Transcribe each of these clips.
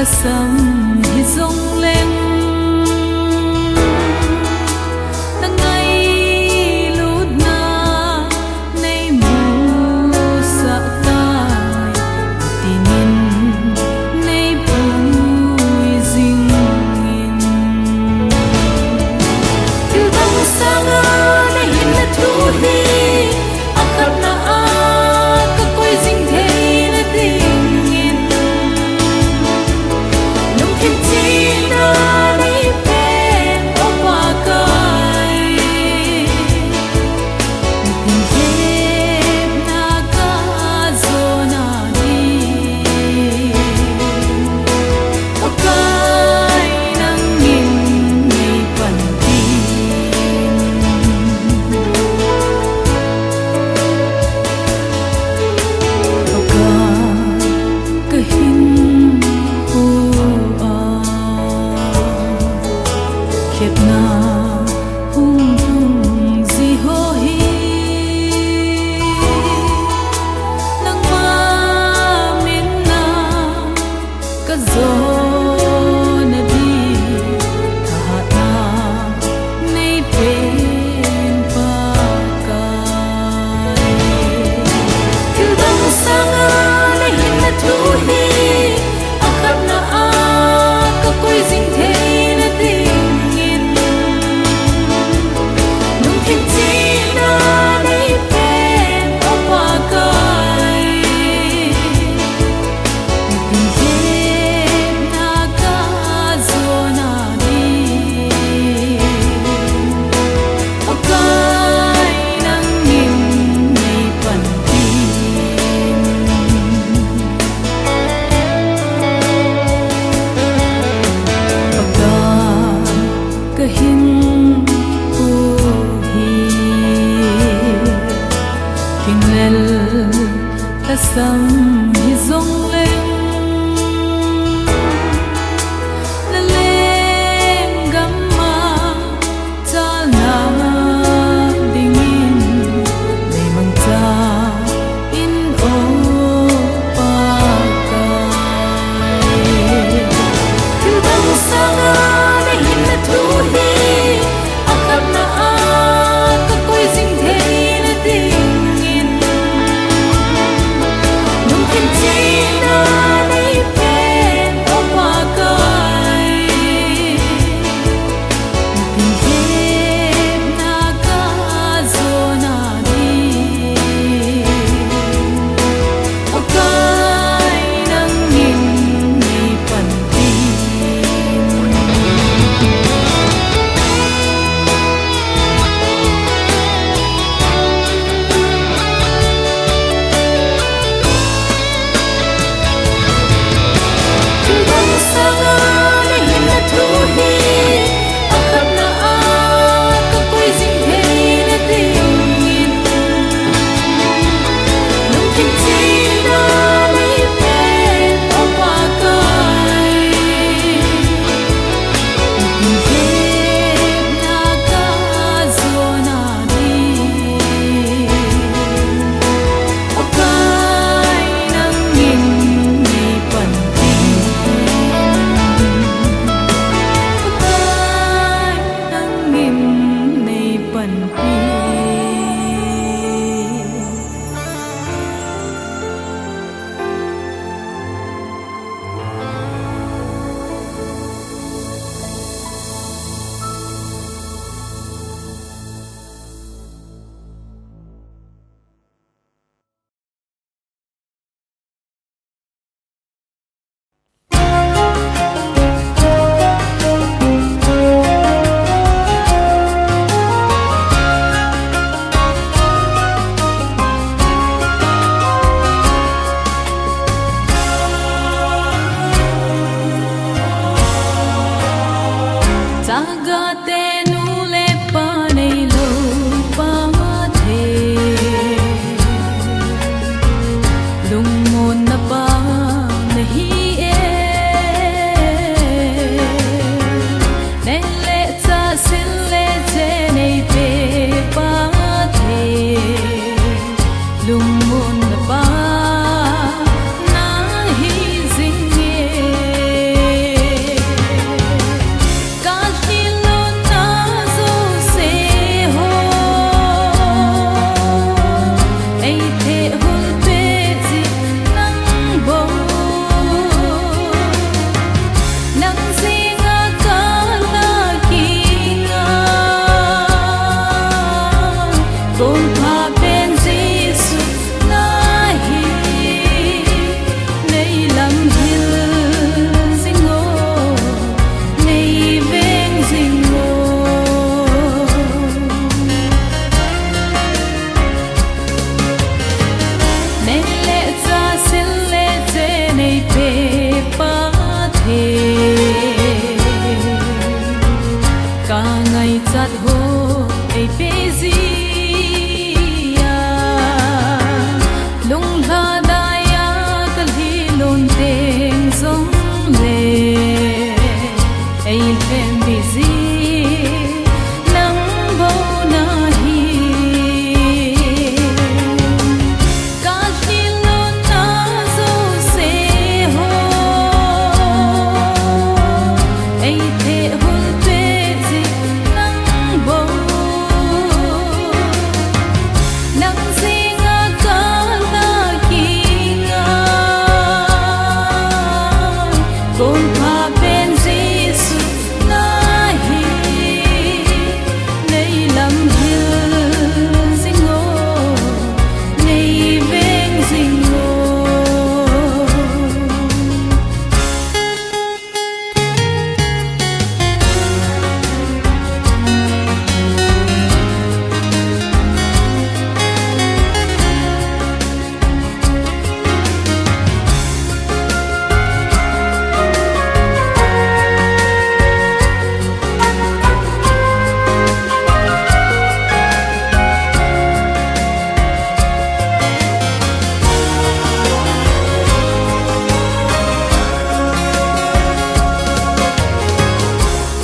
sầm thì rung lên ta ngay lút na nay mù sợ tai tinin nay bùi dinh nghìn thiếu đông sang nay hin na thu hi akat na ka koi ding thei na ding in nung thiên chi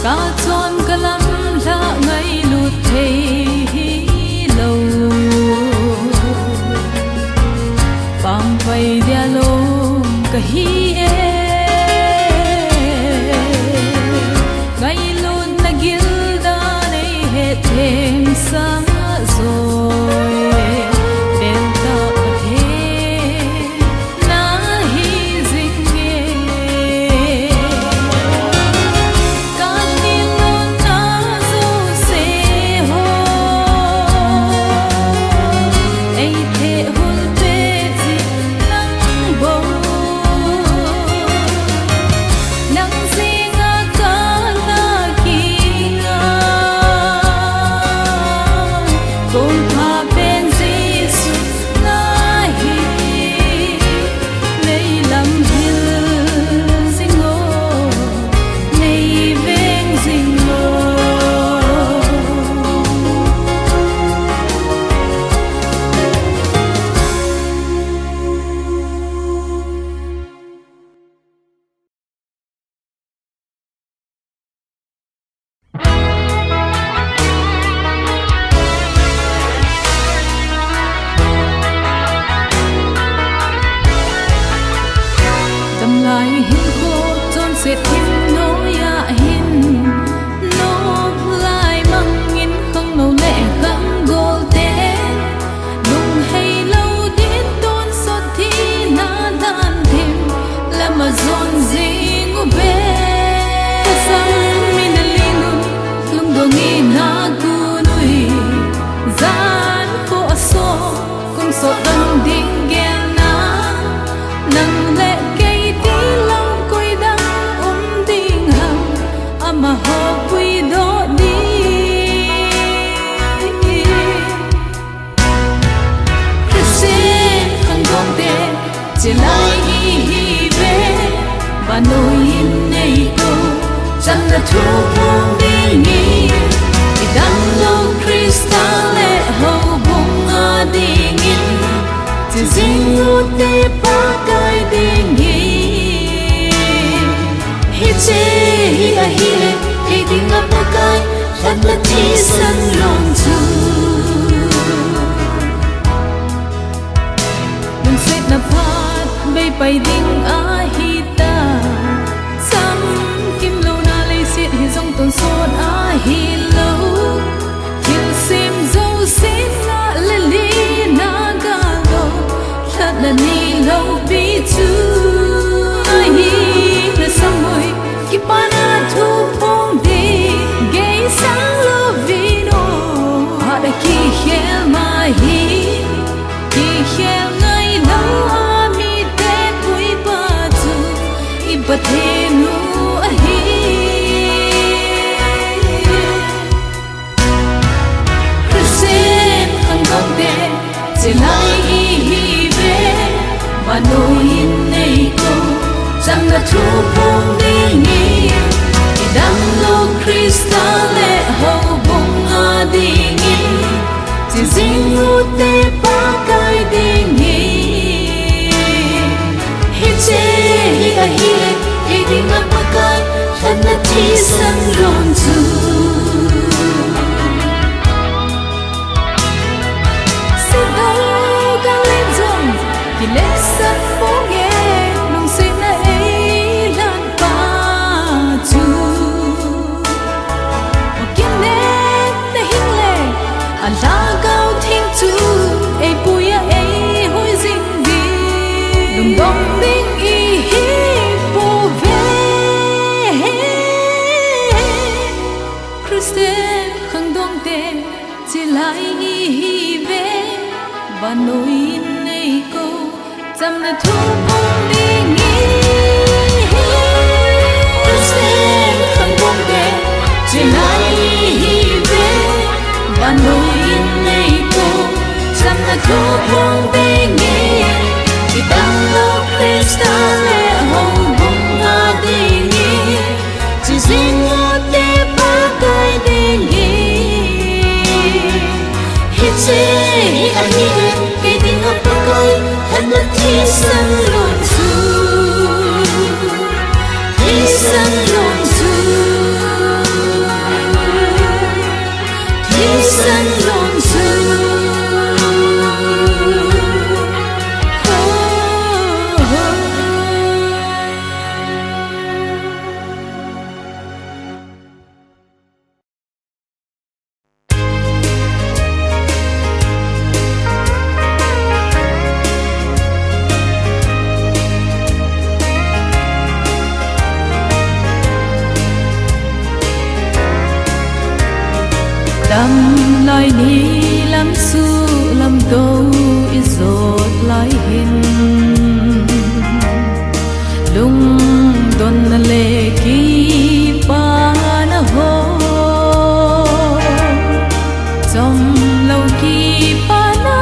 cả chọn cả lắm là ngày lụt thấy lâu bang vay dia lo cả hi ngày lụt na gil da này hết thêm sáng rồi đêm ta thế na hi dịch nghe cả tiếng lụt na du se ho ấy thế hôn tê gì nắng bầu nắng gì ngã cả na kỳ ngã cùng pha bên Giêsu na hi nay làm hill sing ngô nay veng sing ngô tâm lại hin khô trôn sệt hin nỗi ya hin nốt lại măng in không nấu lệ khăng gol té nung hay lâu đến tôn sốt thi na đan thêm là mà dọn gì ngô bé sang min linun lung đồ nghi na cu nuôi gian khô so cùng so đằng đinh ghen na nang lệ cây tí lòng côi đắng đinh hằng ama ho quy đó đi Christian không gom tê chỉ lại hi về và nỗi in này cô chẳng là thu phong đi nghỉ thì đắng lâu Christa lệ hậu bông đi nghỉ chỉ riêng ngô tê ba cái đi nghỉ hi chê hi a hi lệ hi đi ngập ba cái thật là thi sân lòng chu đừng xét na phát bay bay đinh a hi ta sam kim lâu na lấy xiết hi dòng tôn sốt a hi lâu thiên sim dâu xin na lê li na ga lo thật là ni lâu bi chu a hi là sang môi ki pa na thu phong đi gay sang lo vino ha da ki hel ma hi ki hel ngai lâu a mi te pui pa chu i ba the nu a hi Christian không gom tê chỉ lại hi về và nỗi in này cô chẳng là thu phong đi nghỉ thì đắng lâu Christa lệ hậu bông đi nghỉ chỉ riêng ngô tê ba cái đi nghỉ hi chê hi a hi lệ hi đi ngập ba cái thật là thi sân lòng chu thì lên sân phố nghe nông xin ấy lan ba chu và kiếm nét để hình lệ à la cao thiên chu ấy bùi ấy hối dinh đi đồng đồng đinh y hi bù về lai ni lam su lam go izot lai hin lung don na le ki pa na ho som lâu ki pa na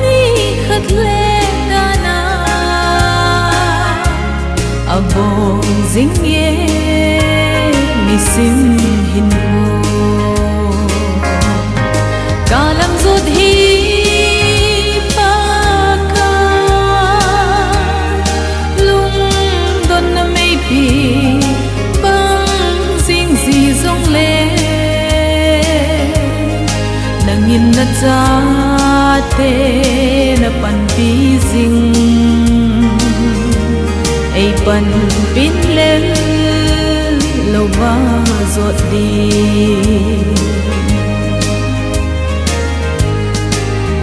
ni khat le na na abong zing ye mi sim hin ho kalam zut hi pa ka lung don na mei pi bang zing zi zong le nangin na cha te na pan pi zing ai pan pin le lâu ba giọt đi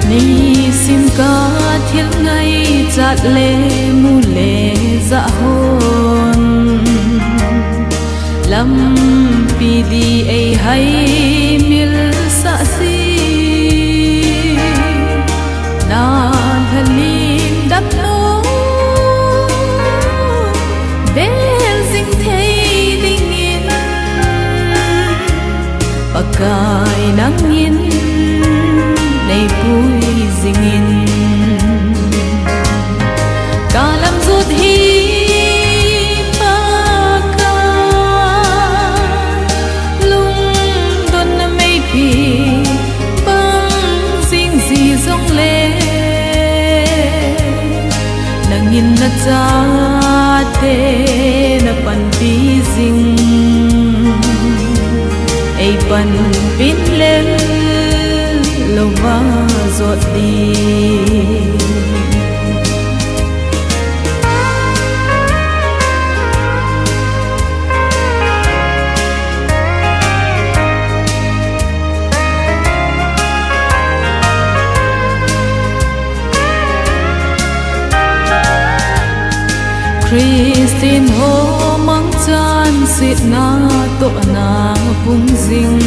ni sim ca thiết ngay chát lê mu lê dạ hôn lâm pi đi ai hay mil sa si na thalim đắp nô del ding thấy pakai nangin nei pui zingin kalam zut hi paka lung don na mei pi bang zing zi zong le nangin na cha te na pan pi zing ai pan pin lên lâu va giọt đi Christine ho mang chan sit na to na pung zing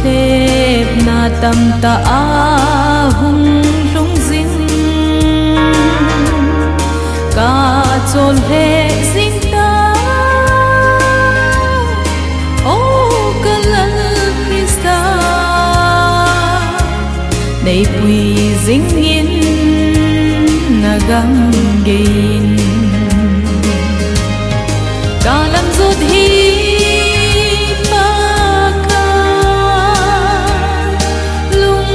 lep na tam ta a hung lung zing ka chol he zing ta o kalal Krista nei pui zing in nagang gain kalam zut hi paka lung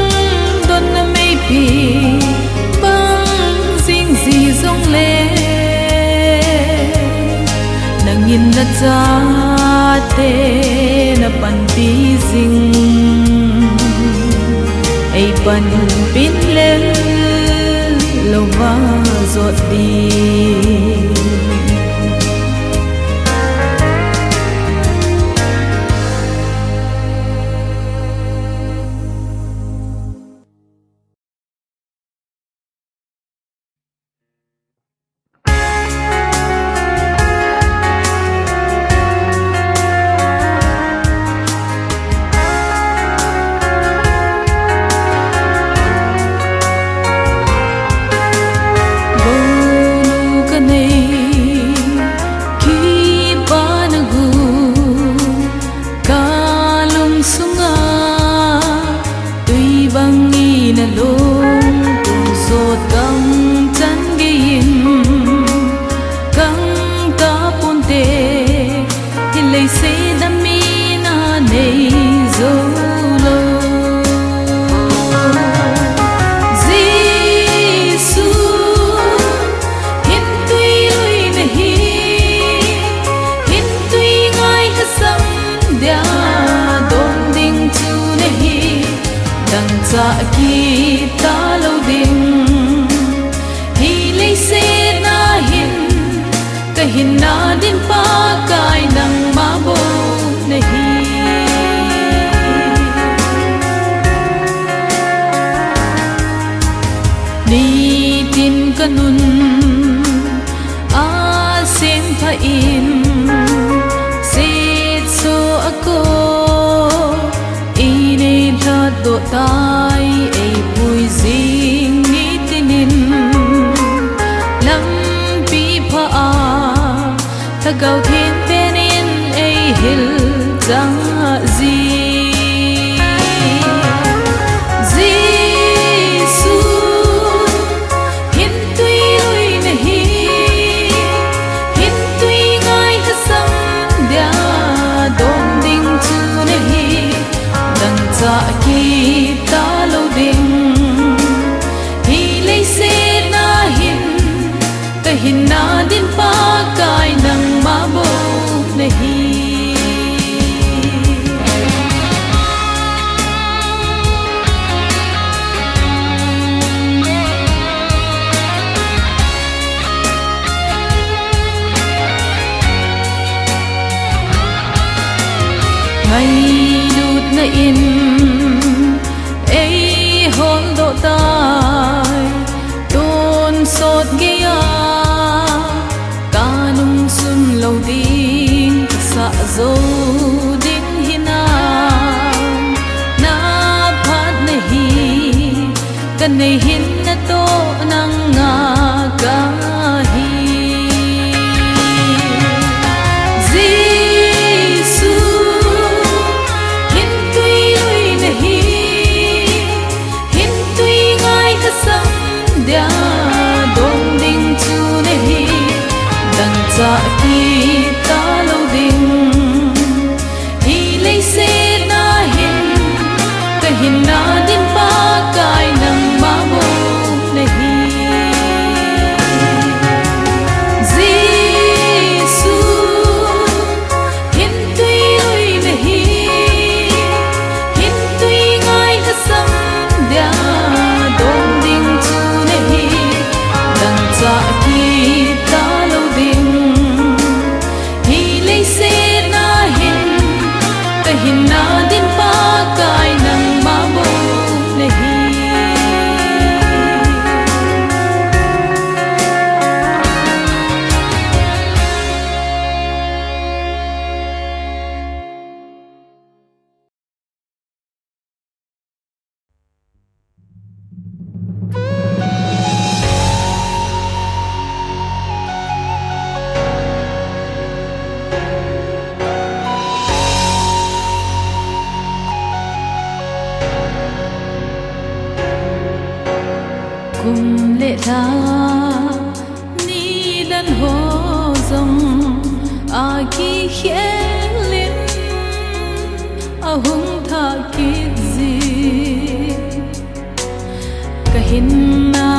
don na mei pi bang zing zi zong le nangin na cha te na pan pi zing ai pan pin le lâu va giọt đi kita lâu đình hi lấy xe na hin ka hin na din pa kai nang ma bo na hi ni tin kanun a sem pha in set gau thiên bên in ai hil chẳng gì Giêsu hin tuy ui na hi hin tuy ngai ha sam dia dom ding chu na hi dan cha ki ta lo ding hi lei se na hin ta hin na din pa kai nang ma bo na hi ngày lụt na in ấy hôn độ tai tôn sốt ghia ca nung sun lâu din sa dâu din hina na phat na hi kan nei hin na to nang nga ka hi dia dong ding chu ne hi dan cha ki ta lo ding hi lei se na hin ka hin na din pa kai nang ma bo ne hi Giêsu hin tuy ui ne hi hin tuy ngai ha sam dia dong ding chu cha ki ta lo ding hi lei se na hin ka hin na din pa kai nang ma bo ne hi cùng lệ tha ni dan ho dòng a ki khé lim a hung tha ki gì ka hin na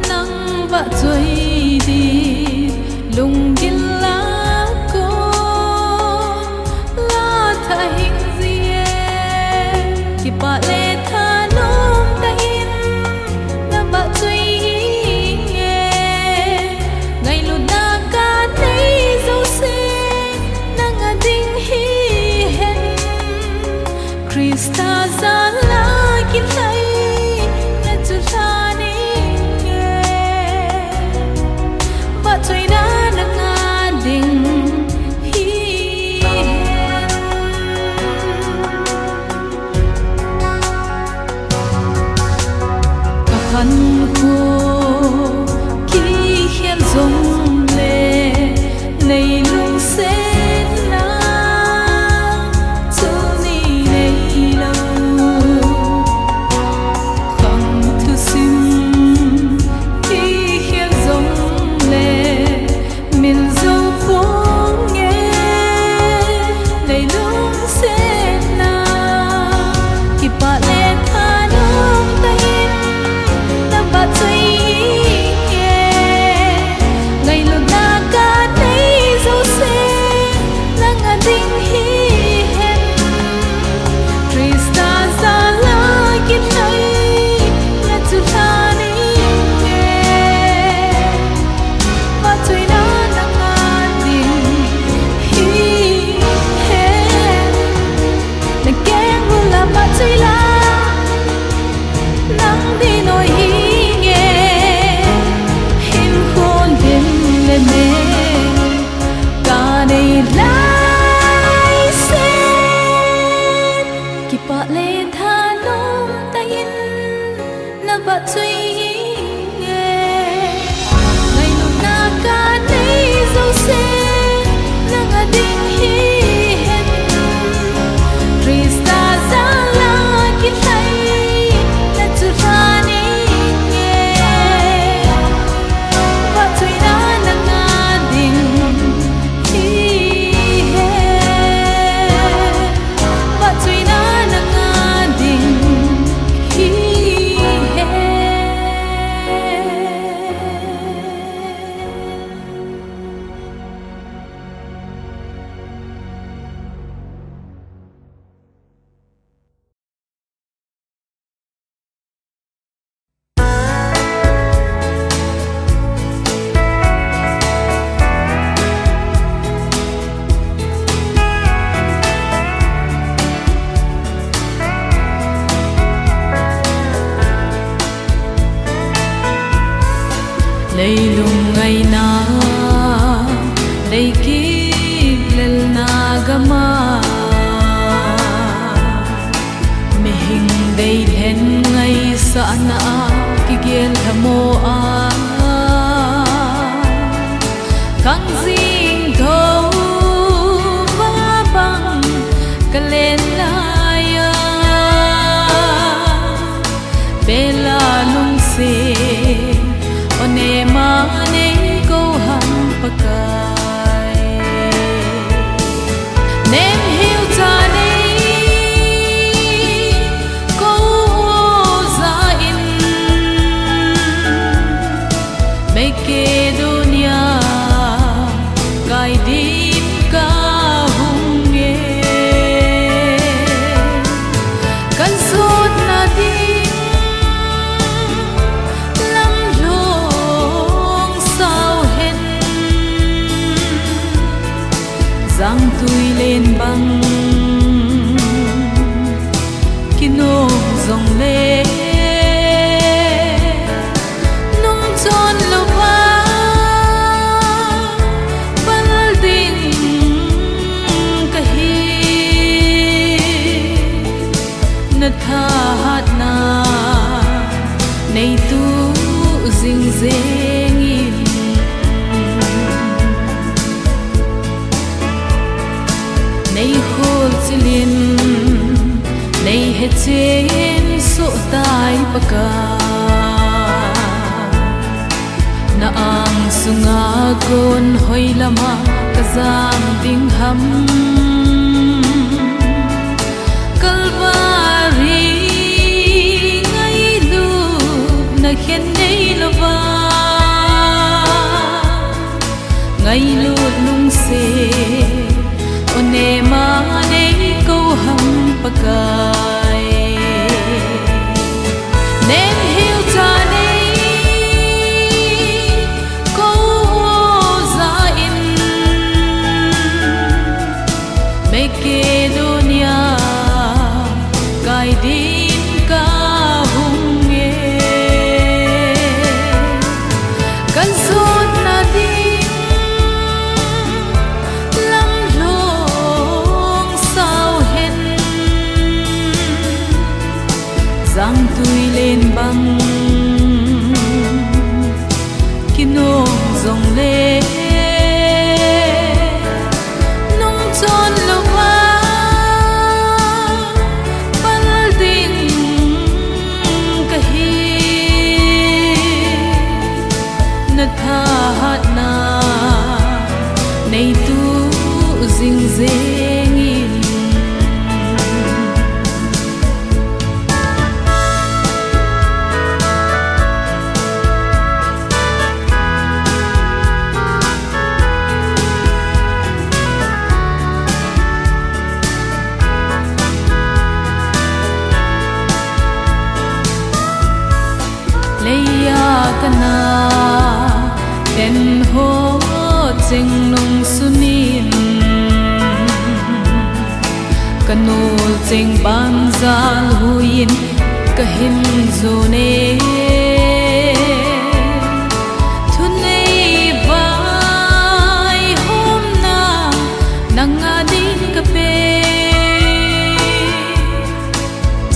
nang va choi đi lung gin la ko la tha hình gì ki pa le tha nom ta hin na ba chui nghe ngày lu na ka nei zo se nang a ding hi hen lấy lung ngày na đầy kíp lên na gama mê hình đầy lên ngày sa na ki gel thamo a khang ding thâu va bang ka lên laya bela lung se one ma ne ko ham pakai nem hiu ta ne ko za in make dunia kai dim ka hung ye kan sut na di giang tui lên băng kino dòng lê nung tròn lâu ba bal đình kahi na tha hát na nay tu ding deng in nay khol chilin nay he chen so tai paka na ang sunga gon hoi lama ka zam ding ham kalvari ngai lu na khen nei lova ngai lu lung se one ma ne ko ham pakai nem hiu ta ne ko za in make dunia kai din ka hung ye kan sut na di giang tui lên băng kino dòng lê nung tròn lâu ba bal đình kahi na tha hát na nay tu ding deng in leia kana den ho cheng nong sunin kanol cheng ban zal huin kahin zone thunei vai hôm na nanga din ka pe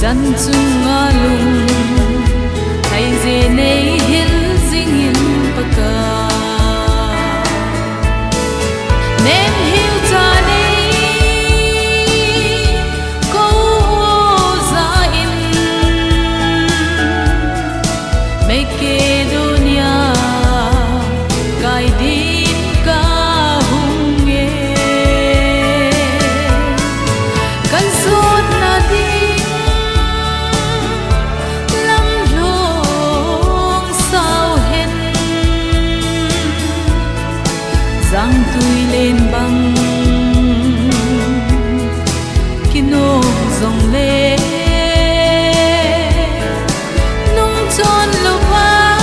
chan chunga lung thai je nei hil jing in paka nem hiu ta nei ko za in make dunia kai din ka hung ye kan sut na di giang tui lên băng kino dòng lê nung tròn lâu ba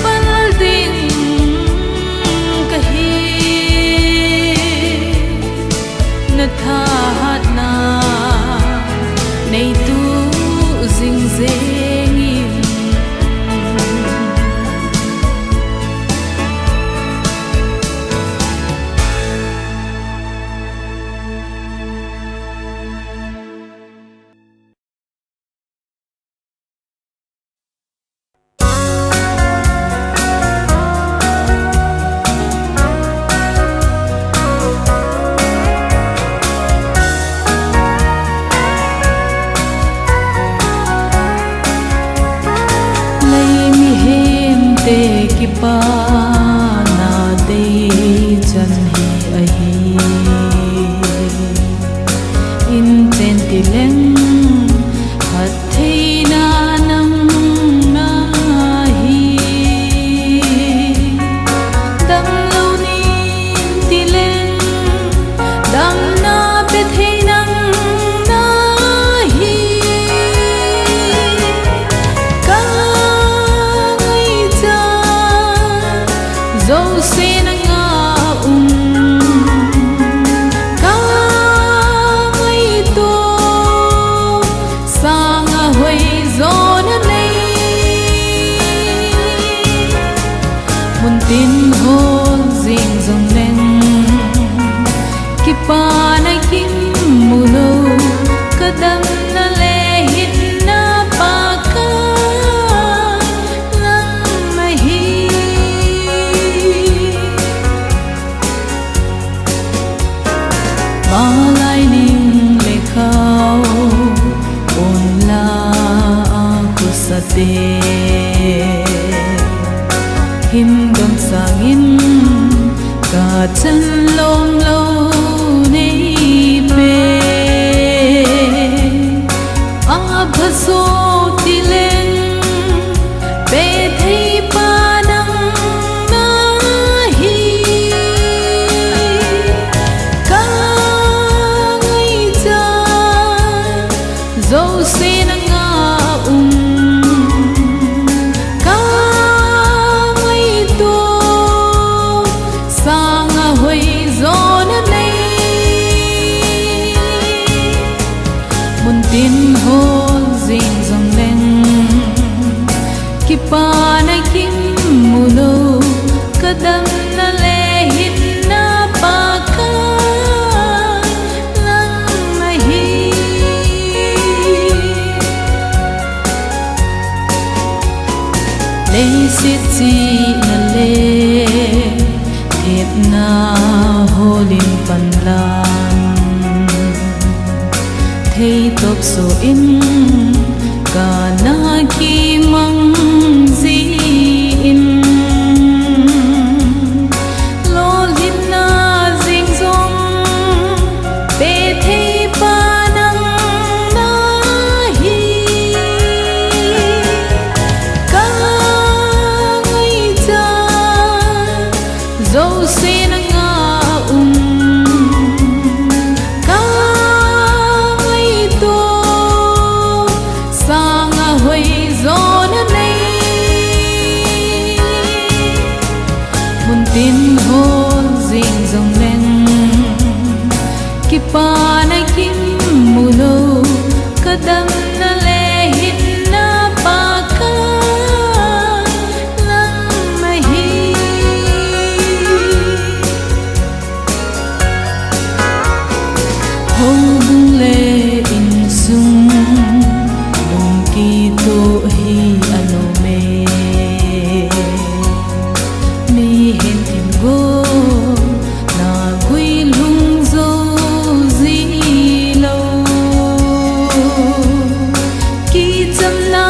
bal đình kahi na tha hát na nay tu ding deng in te ki pa na de chan hi ahi in ten ti leng hat thei na nang na hi dam lo ni ti leng dam na pe thei nang na hi ka ngai cha zo se na nga ka ngai to sa nga hoi zo na nei mun tin ho jing zong leng ki pa na kim mu lo kadam na le hit na pa ka lang ma hi ma lai ning le khao on la aku sa te him dom sangin ka chan lom lo nei pe a bhaso ti leng pe thei pa nang na hi ka ngai cha zo se na nga ka ngai to sa nga hoi zo na nei mun tin ho jing zong leng ki pa na kim mu lo kadam na le hit na pa ka lang ma hi le si chi na le thep na holin pan lan thei top so in ka na ki mang ji in lo lin na jing zong pe thei pa nang na hi ka ngai cha zo se na nga ka ngai to sa nga hoi zo na nei mun tin ho jing zong leng ki pa na kim mu lo kadam na le hit na pa ka lang ma hi ho bung le in sung lung ki to hi ano me mi hen tim go na gui lung zo zi lo ki cham na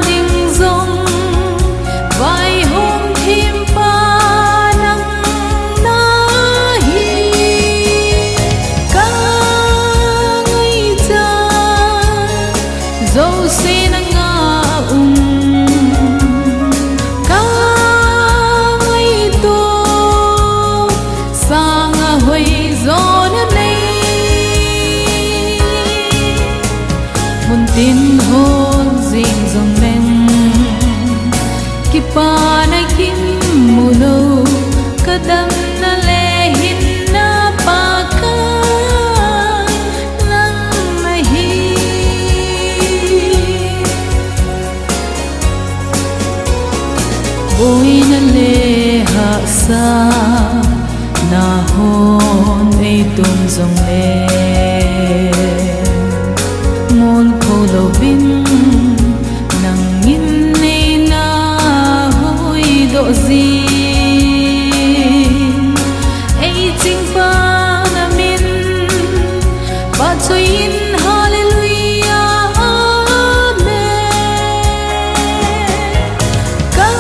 ding zong vai hom thim pa nang na hi ka ngai cha zo se na nga ka ngai to sa nga hoi zo na nei mun tin ho jing zong leng ki pa na kim mu lo kadam na le hit na pa ka lang ma hi boi na le ha sa na hon ei tum zong le mon ko lo bin nang in nei na hoi do zi ei ching pa na min ba choi in hallelujah amen ka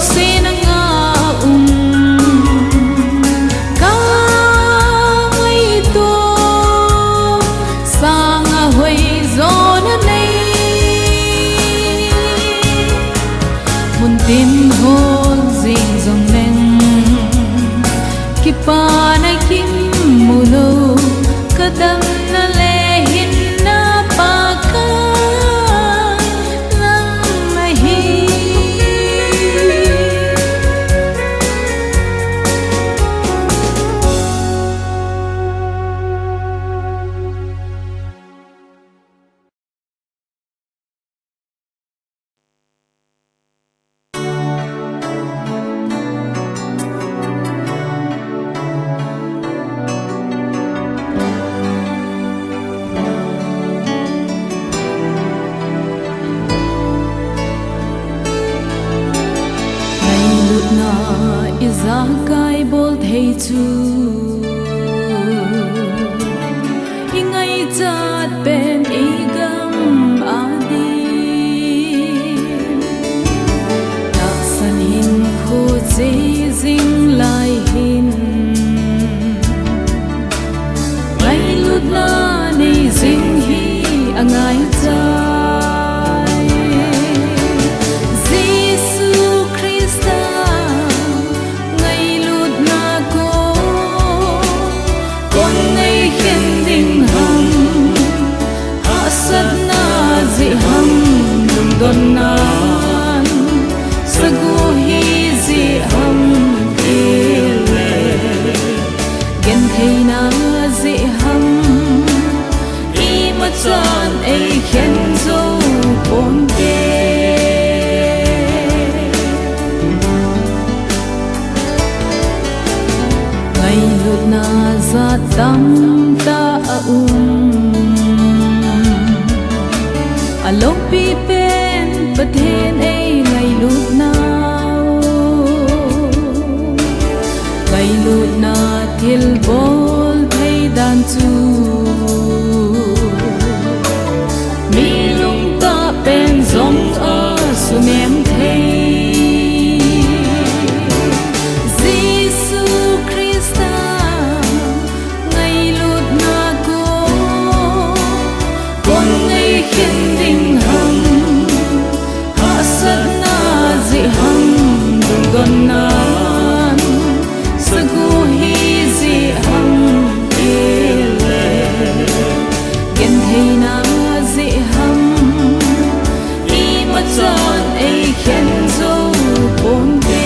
se na nga ka ngây to sa nga hoi zo na nei mun tin hôn ding dòng neng ki pa nai kim mu lo kadam na le hin na pa ka lang mai hi Iza kai bol thei chu ingai chat pen igam adi ta san hin kho che jing lai hin mai lut na nei jing hi angai cha don nan sagu hi zi ham ile gen thei na zi ham I ma chan ei khen zo pon ke ngai lut na za tam ta along pi pen pathen ei ngai lut na thil bol thei dan chu mi lung ta pen zong a su nem thei Giêsu Christa ngai lut na ko con ngai khen ding hằng hasat na zi hằng dung don nan sagu hi zi hằng ile gen thei na zi hằng I ma chan ei khen zo pon ke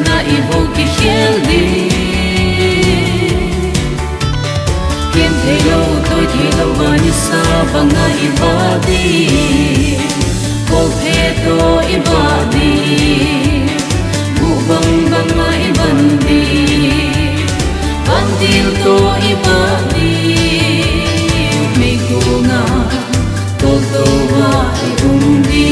na ibo ki khel di ken thelo toi thelo wani sa banga ibadi ko phe to ibadi bu bang banga ibandi bandil to ibadi me gunga to wa ibundi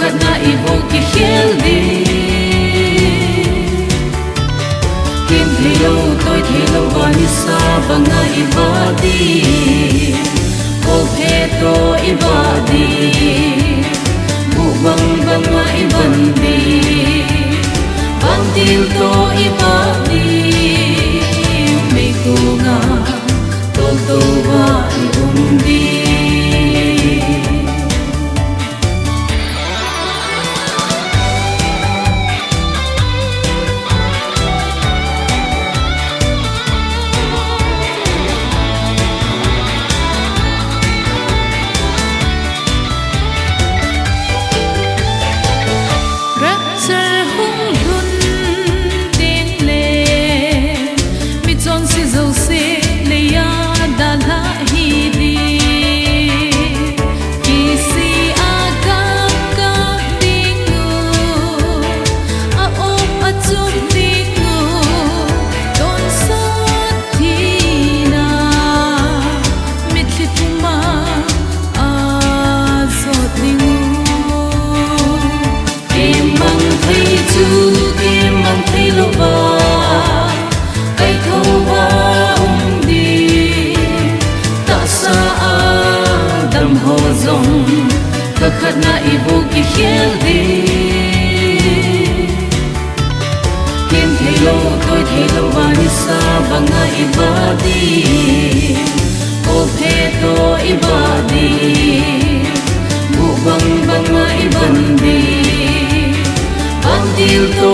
khát na ibo ki khel di kim thelo toi thelo wani sa banga ibadi ko phe to ibadi bu bang banga ibandi bandil to ibadi me kunga to wa ibundi khát na ibo ki khel di kim thelo toi thelo wani sa banga ibadi ko phe to ibadi bu bang banga ibandi bandil to